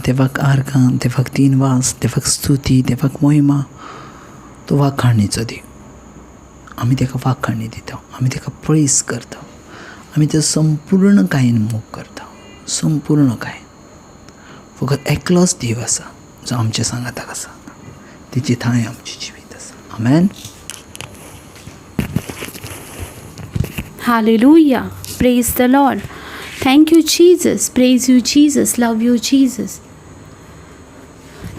देवाक आर्गां, देवाक दिनवास, देवाक स्तुती, देवाक महिमा, तो वाखाणणीचो देव. आमी ताका वाखाणणी दिता, आमी ताका प्रेज करता, आमी ते संपूर्ण कायेन मोग करता. संपूर्ण कायेन फकत एकलोच देव आसा जो आमच्या सांगाताक आसा, तेची थांय आमची जिवीत आसा. आमेन. Hallelujah. Praise the Lord. Thank you, Jesus. Praise you, Jesus. Love you, Jesus.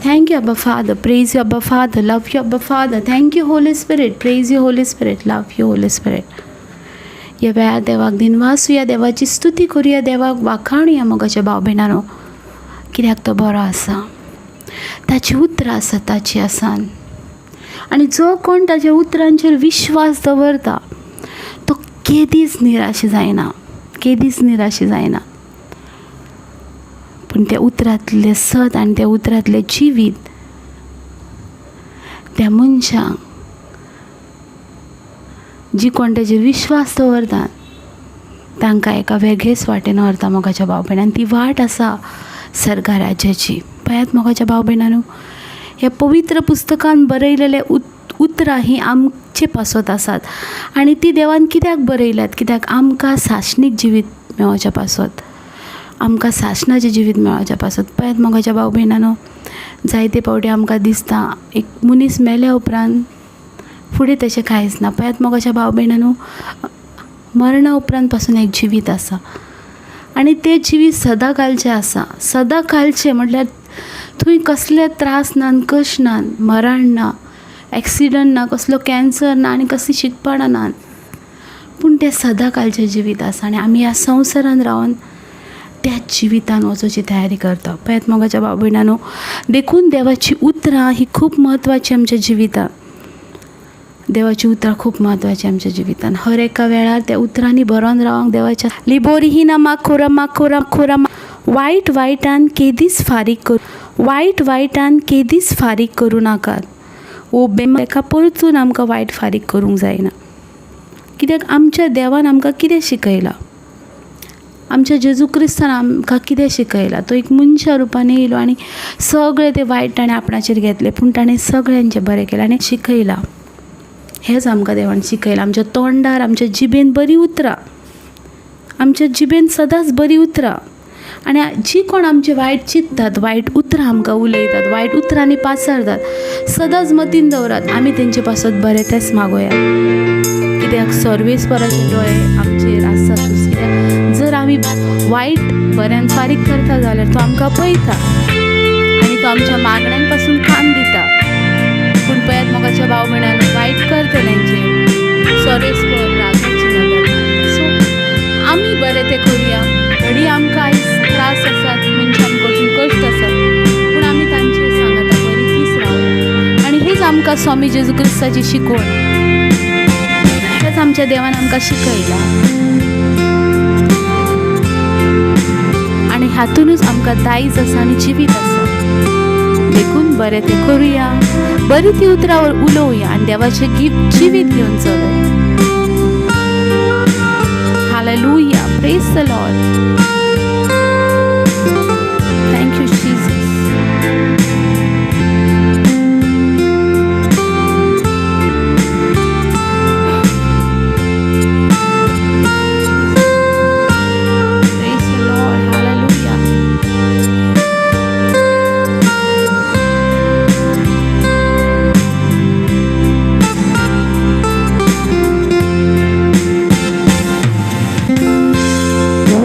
Thank you, Abba Father. Praise you, Abba Father. Love you, Abba Father. Thank you, Holy Spirit. Praise you, Holy Spirit. Love you, Holy Spirit. या वेळार देवाक दिनवासूया, देवाची स्तुती करूया, देवाक वाखाणुया मोगाच्या भाव भयणांनो, कित्याक तो बरो आसा. ताची उतरां आसा ताची आसान, आनी जो कोण ताच्या उतरांचेर विश्वास दवरता तो केदीच निराशी जायना, केदीच निराशी जायना. पूण त्या उतरांतले सत आनी त्या उतरांतले जिवीत त्या मनशांक, जी कोण तेजेर विश्वास दवरतात, तांकां एका वेगळेच वाटेन व्हरता मोगाच्या भाव भयणान. ती वाट आसा सर्गा राज्याची. पळयात मोगाच्या भाव भयणांनो, ह्या पवित्र पुस्तकान बरयलेले उतरां ही आमचे पासत आसात, आनी ती देवान कित्याक बरयल्यात? कित्याक आमकां सासणीक जिवीत मेळोवच्या पासत, आमकां सासणाचें जिवीत मेळोवच्या पासत. पळयात मोगाच्या भाव भयणांनो, जायते फावटी आमकां दिसता एक मनीस मेल्या उपरांत फुडें तशें कांयच ना. पळयात मोगाच्या भाव भयणांनो, मरणा उपरांत पासून एक जिवीत आसा, आनी तें जिवीत सदांकालचें आसा. सदांकालचें म्हटल्यार थंय कसले त्रास ना, कश्ट ना, मरण ना, एक्सिडंट ना, कसलो कॅन्सर ना, आनी कसली शिकपणां ना, पूण तें सदांकालचें जिवीत आसा. आनी आमी ह्या संवसारान रावन त्याच जिवितान वचोची तयारी करता. पळयात मोगाच्या भाव भयणांनो, देखून देवाची उतरां ही खूब म्हत्वाची आमच्या जिवितान. देवाची उतरां खूब म्हत्वाची आमच्या जिवितान. हर एका वेळार त्या उतरांनी बरोवन रावंक देवाच्या लिबोरिहिना माखोरा माखोरा खोरा, वायट वायटान केदीच फारीक करूं, वायट वायटान केदीच फारीक करूं नाकात. वो बेका परतून आमकां वायट फारीक करूंक जायना. कित्याक आमच्या देवान आमकां कितें शिकयलां? आमच्या जेजू क्रिस्तान आमकां कितें शिकयलां? तो एक मनशा रुपान येयलो आनी सगळें तें वायट ताणें आपणाचेर घेतलें, पूण ताणें सगळ्यांचें बरें केलें आनी शिकयलां. हेंच आमकां देवान शिकयलां. आमच्या तोंडार, आमच्या जिबेन बरी उतरां, आमच्या जिबेन सदांच बरी उतरां. आनी जी कोण आमचे वायट चिंततात, वायट उतरां आमकां उलयतात, वायट उतरांनी पासरतात, सदांच मतीन दवरात आमी तेंचे पासत बरें तेंच मागोया. कित्याक सर्वेस्पराचे दोळे आमचेर आसातूच. कित्याक जर आमी वायट बऱ्यान फारीक करता जाल्यार तो आमकां पळयता आनी तो आमच्या मागण्यांक पासून कान दिता. पूण पळयात मोगाच्या भाव भयणांनो, वायट करतल्यांचेर सर्वेस्पर रागाची नदर. सो आमी बरें तें करुया. घडी आमकां आयज त्रास आसात, मनशां कडसून कश्ट आसात, पूण आमी तांचेर सांगता बरी तीच रावया. आनी हीच आमकां स्वामी जेजू क्रिस्ताची शिकवण, हेंच आमच्या देवान आमकां शिकयलां. आनी हातूनच आमकां दायज आसा आनी जिवीत आसा. देखून बरें तें करुया, बरी ती उतरां उलोवया आनी देवाचें जिवीत घेवन चलुया. Hallelujah. Praise the lord. Thank you Jesus.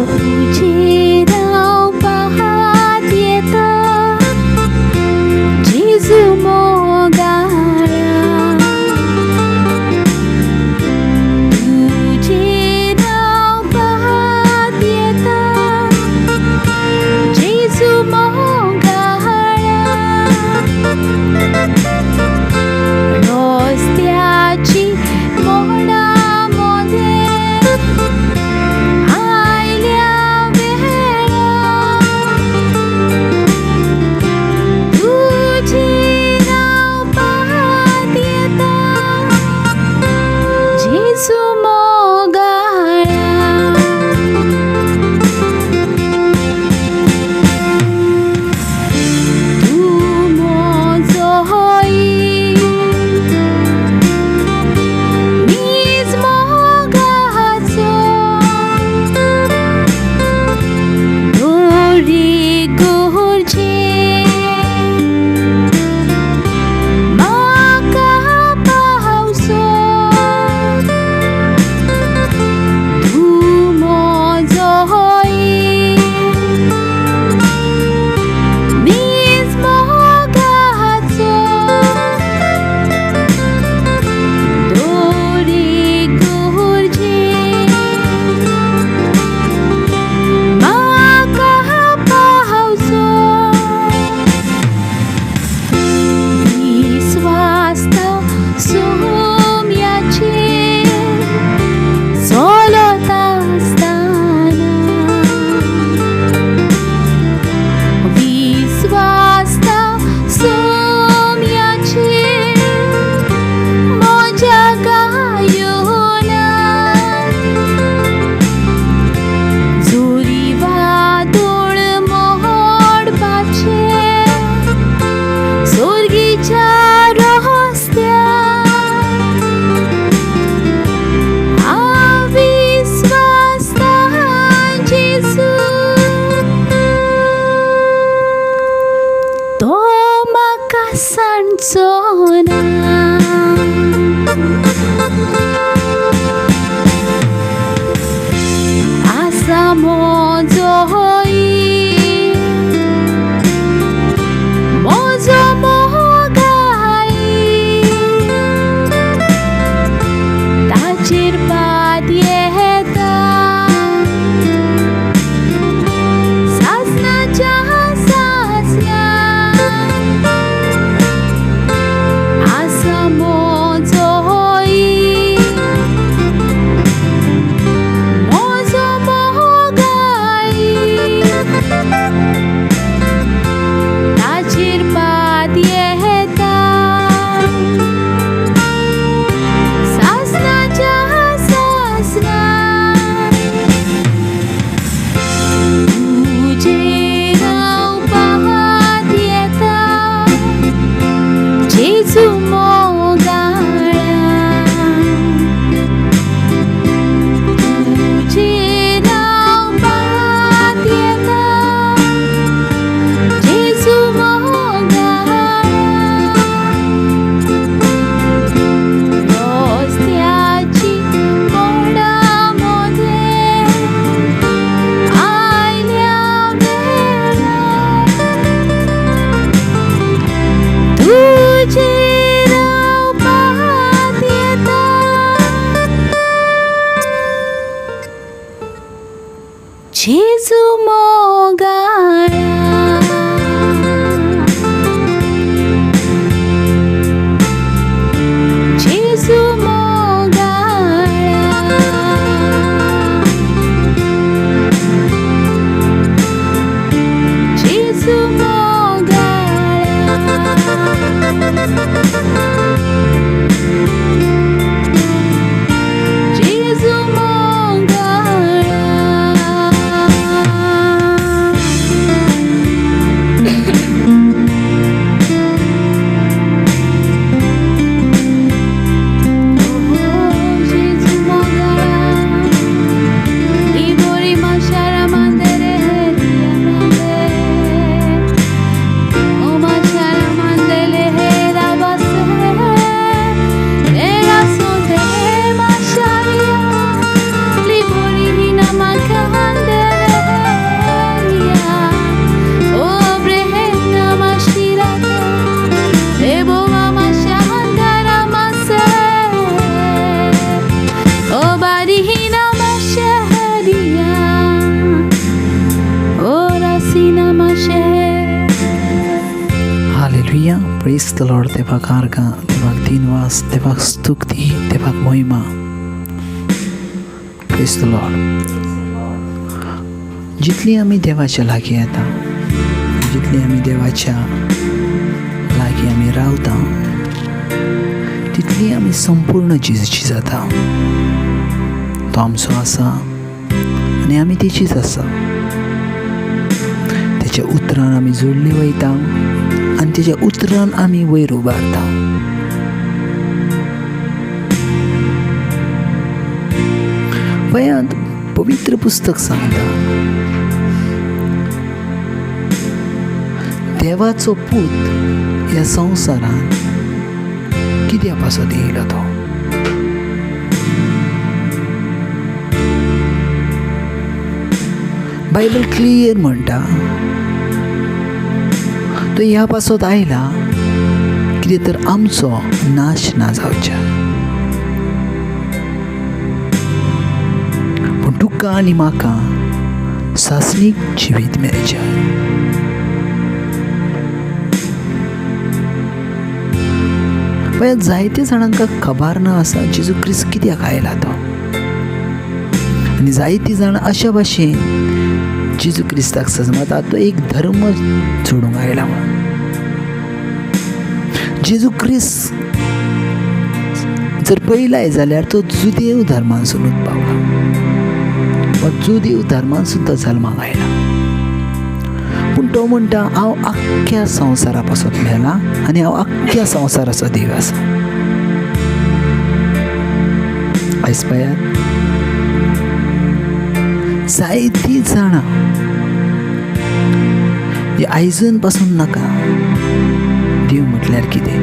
तुझे सांचो ना आसा मोजो होई मोजो मोगाई ताचेर पात येता सासनाच्या सासना आसा मोजो होई मोजो मोगाई ताचेर पात येता सासनाच्या सासना तुझे नाव पाहत येता जेजू मोगाळा तुझे नाव पाहत येता जेजू मोगाळा रस्त्याची मोडामध्ये आयल्या वेळार तुझे नाव पाहत येता जेजू मोगाळा जेजू मोगाळा जेजू मोगाळा जेजू मोगाळा जेजू मोगाळा Libori mashara mandere heria mande O mashara mandele hera base Era sote masharia Libori hina makandere heria O brehena mashirata Ebo mama shahandara mase O barihina mashaharia O rasina masher hallelujah, praise the Lord. देवाक आर्गां, देवाक दिनवास, देवाक स्तुती, देवाक महिमा. Praise the Lord. जितली आमी देवाच्या लागीं येता, जितली आमी देवाच्या लागीं आमी रावता, तितली आमी संपूर्ण जेजूची जाता. तो आमचो आसा आनी आमी तेचीच आसा. तेच्या उतरान आमी जोडली वयता आनी तेच्या उतरान आमी वयर उबारता. पळयात, पवित्र पुस्तक सांगता देवाचो पूत ह्या संवसारान कित्या पासत येयलो तो. बायबल क्लियर म्हणटा तो ह्या पासत आयला कितें तर आमचो नाश ना जावचे, पूण तुका आनी म्हाका सासणीक जिवीत मेळचें. पळयात, जायते जाणांका खबर ना आसा जेजू क्रिस्त कित्याक आयला तो. आनी जायतीं जाणां अशा भाशेन जेजू क्रिस्ताक समजता तो एक धर्म सोडूंक आयला म्हणून. जेजू क्रिस्त जर पळयलाय जाल्यार तो जुदेव धर्मांसून उद्भवला वा जुदेव धर्मांसून तो जल्माक आयला. पूण तो म्हणटा हांव आख्ख्या संवसारा पासून मेला आनी हांव आख्ख्या संवसाराचो देव आसा. आयज पळयात, जायतीं जाणां जे आयजून पासून नाका देव म्हटल्यार जाल्यार कितें,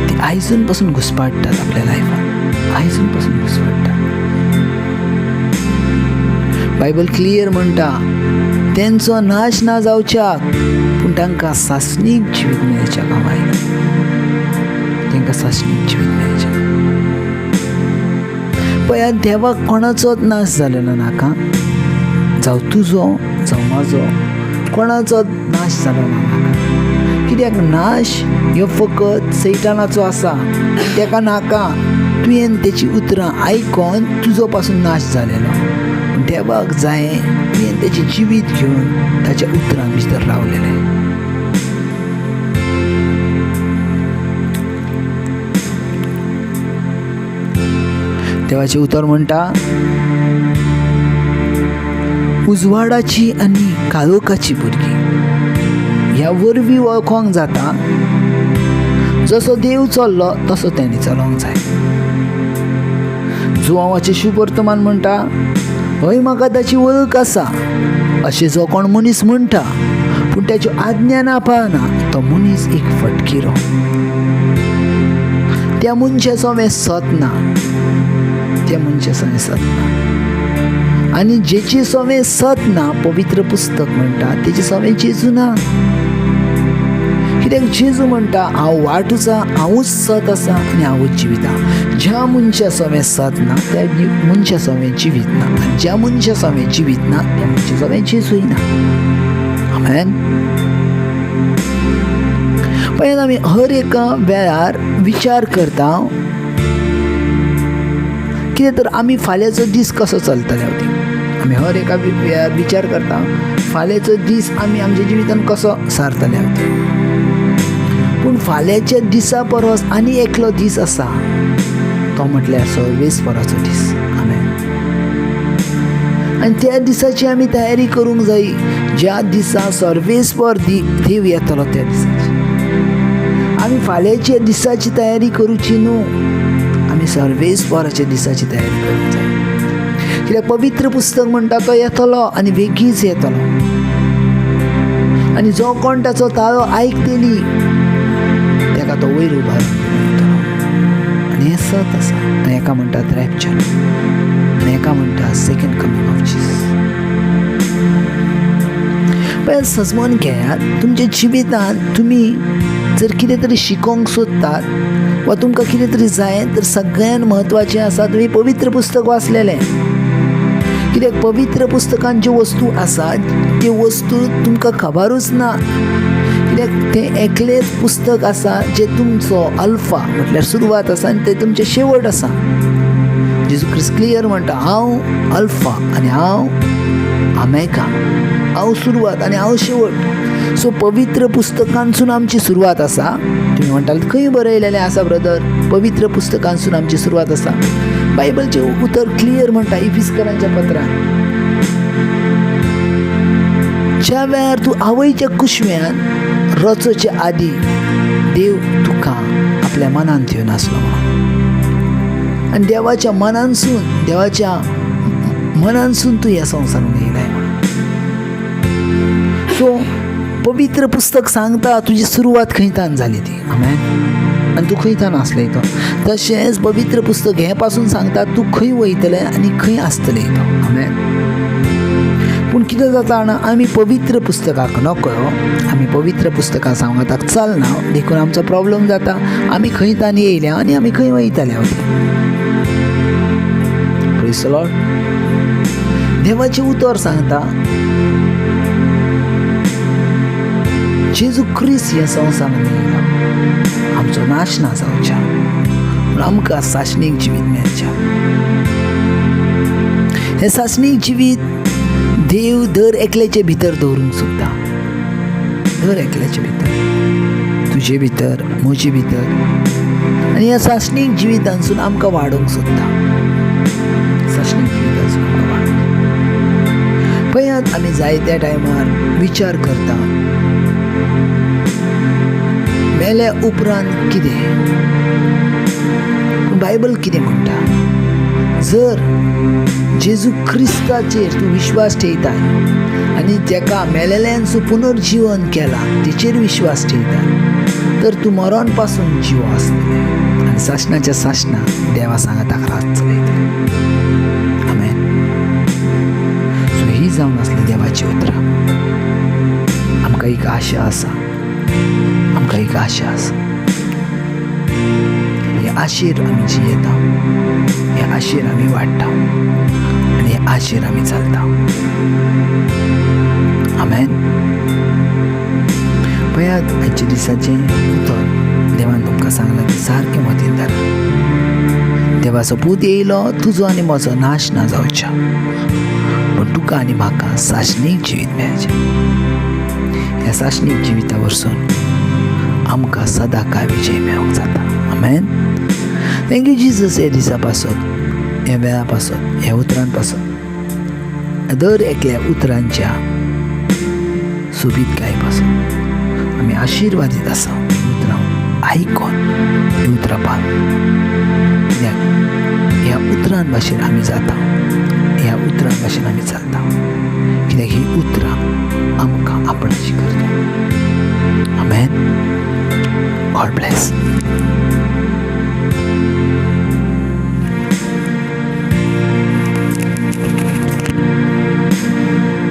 ती आयजून पासून घुसपाडटात आपल्या लायफान, आयजून पासून घुसपाडटात. बायबल क्लियर म्हणटा तेंचो नाश ना जावच्याक, पूण तांकां सासणीक जिवीत मेळच्याक हांव आयला. तांकां सासणीक जिवीत मेळचें. पळयात, देवाक कोणाचोच नाश जालेलो नाका, जावं तुजो जावं म्हाजो, कोणाचोच नाश जालो नाका. कित्याक नाश ह्यो फकत सैतानाचो आसा, ताका नाका. तुवें तेची उतरां आयकोन तुजो पासून नाश जालेलो. देवाक जाय तुवें तेचें जिवीत घेवन ताच्या उतरां भितर रावलेलें. देवाचें उतर म्हणटा, उजवाडाची आनी काळोखाची भुरगीं ह्या वरवीं वळखोंक जाता. जसो देव चल्लो तसो तेणी चलोंक जाय. जुवांवाचें शुभ वर्तमान म्हणटा, हय म्हाका ताची वळख आसा अशें जो कोण मनीस म्हणटा, पूण ताच्यो आज्ञा नापाळना तो मनीस एक फटकिरो. त्या मनशाचो हांवें सत ना, त्या मनशाचो हांवें सत ना. आनी जेची सोवें सत ना, पवित्र पुस्तक म्हणटा तेची सोवें जेजू ना. कित्याक जेजू म्हणटा, हांव वाटूचा, हांवूच सत आसा आनी हांवूच जिवीत आसा. ज्या मनशा सोवें सत ना त्या मनशा सोवें जिवीत ना, आनी ज्या मनशा सोवें जिवीत ना त्या मनशा सोवें जेजूय ना. आमेन. पळयात, आमी हर एका वेळार विचार करता, कितें तर आमी फाल्यांचो दीस कसो चलतले ती. आमी हर एका वेळार विचार करता फाल्यांचो दीस आमी आमच्या जिवितान कसो सारतले ती. पूण फाल्यांच्या दिसा परस आनी एकलो दीस आसा, तो म्हटल्यार सर्वेस्पराचो दीस. आमेन. आनी त्या दिसाची आमी तयारी करूंक जाय. ज्या दिसा सर्वेस्पर देव येतलो त्या दिसाची. आमी फाल्यांच्या दिसाची तयारी करूची न्हू, आमी सर्वेस्पराच्या दिसाची तयारी करूंक जाय. कित्याक पवित्र पुस्तक म्हणटा तो येतलो आनी बेगीच येतलो. आनी जो कोण ताचो ताळो आयकतली ताका तो वयर उबारून आनी हें सत आसा. आनी एका म्हणटात रॅप्चर आनी एका म्हणटा सेकंड कमिंग ऑफ जीसस. पळय, सजमोन घेयात. तुमच्या जिवितांत तुमी जर कितें तरी शिकोवंक सोदतात वा तुमकां कितें तरी जाय, तर सगळ्यान म्हत्वाचें आसा तुमी पवित्र पुस्तक वाचलेलें. कित्याक पवित्र पुस्तकांत ज्यो वस्तू आसात त्यो वस्तू तुमकां खबरूच ना. कित्याक तें एकलेंच पुस्तक आसा जें तुमचो अल्फा म्हटल्यार सुरवात आसा आनी तें तुमचें शेवट आसा. जेजू ख्रिस्त क्लियर म्हणटा, हांव अल्फा आनी हांव ओमेगा, हांव सुरवात आनी हांव शेवट. सो पवित्र पुस्तकांतसून आमची सुरवात आसा. तुमी म्हणटात खंय बरयलेलें आसा ब्रदर? पवित्र पुस्तकांतसून आमची सुरवात आसा. बायबलचें उतर क्लियर म्हणटा इफिस्करांच्या पत्रांत, ज्या वेळार तूं आवयच्या कुशव्यान रचोचे आदी देव तुका आपल्या मनांत घेवन आसलो म्हणून, आनी देवाच्या मनांसून तूं ह्या संवसारांत येयलाय म्हणून. सो पवित्र पुस्तक सांगता तुजी सुरवात खंयतान जाली ती. आमेन. आनी तूं खंयतान आसलें तो. तशेंच पवित्र पुस्तक हें पासून सांगता तूं खंय वयतलें आनी खंय आसतलें तो. आमेन. पूण कितें जाता जाणा, आमी पवित्र पुस्तकाक नकळो आमी पवित्र पुस्तकां सांगताक चलना, देखून आमचो प्रॉब्लेम जाता. आमी खंयतान येयल्या आनी आमी खंय वयतले वती. Praise the Lord. देवाचें उतर सांगता, जेजू ख्रिस्त ह्या संवसारांत येयला आमचो नाश ना जावच्या, पूण आमकां सासणीक जिवीत मेळचें. हें सासणीक जिवीत देव दर एकल्याचे भितर दवरूंक सोदता. दर एकल्याचे भितर, तुजे भितर, म्हजे भितर. आनी ह्या सासणीक जिवितांसून आमकां वाडोवंक सोदता. सासणीक जिवितांसून आमकां वाडोवंक. पळयात, आमी जायत्या टायमार विचार करता मेल्या उपरांत कितें. बायबल कितें म्हणटा, जर जेजू ख्रिस्ताचेर तूं विश्वास ठेयताय आनी तेका मेलेल्यांचो पुनर्जीवन केला तेचेर विश्वास ठेयता तर तूं मरण पासून जिवो आसतलें आनी सासणाच्या सासणा देवा सांगा ताका रात चलयतलें. आमेन. सो ही जावन आसली देवाची उतरां. आमकां एक आशा आसा, आमकां एक आशा आसा. हे आशेर आमी जियेता, हे आशेर आमी वाडटा आनी हे आशेर आमी चलता. आमेन. पळयात आयच्या दिसाचें उतर देवान तुमकां सांगलां की सारकें मतीन धरा. देवाचो पूत येयलो तुजो आनी म्हजो नाश ना जावचो, पूण तुका आनी म्हाका साशणीक जिवीत मेळचें. ह्या साशणीक जिविता वरसून आमकां सदां काळ विजय मेळोंक जाता. आमेन. Thank you Jesus. हे दिसा पासून, ह्या वेळा पासून, ह्या उतरां पासून दर एकल्या उतरांच्या सोबीतकाये पासून आमी आशिर्वादीत आसा. उतरां आयकोन ही उतरां पाळून कित्याक ह्या उतरां भाशेन आमी जाता, ह्या उतरां भाशेन आमी चलता, कित्याक ही उतरां आमकां आपणाची करता. आमेन. God bless.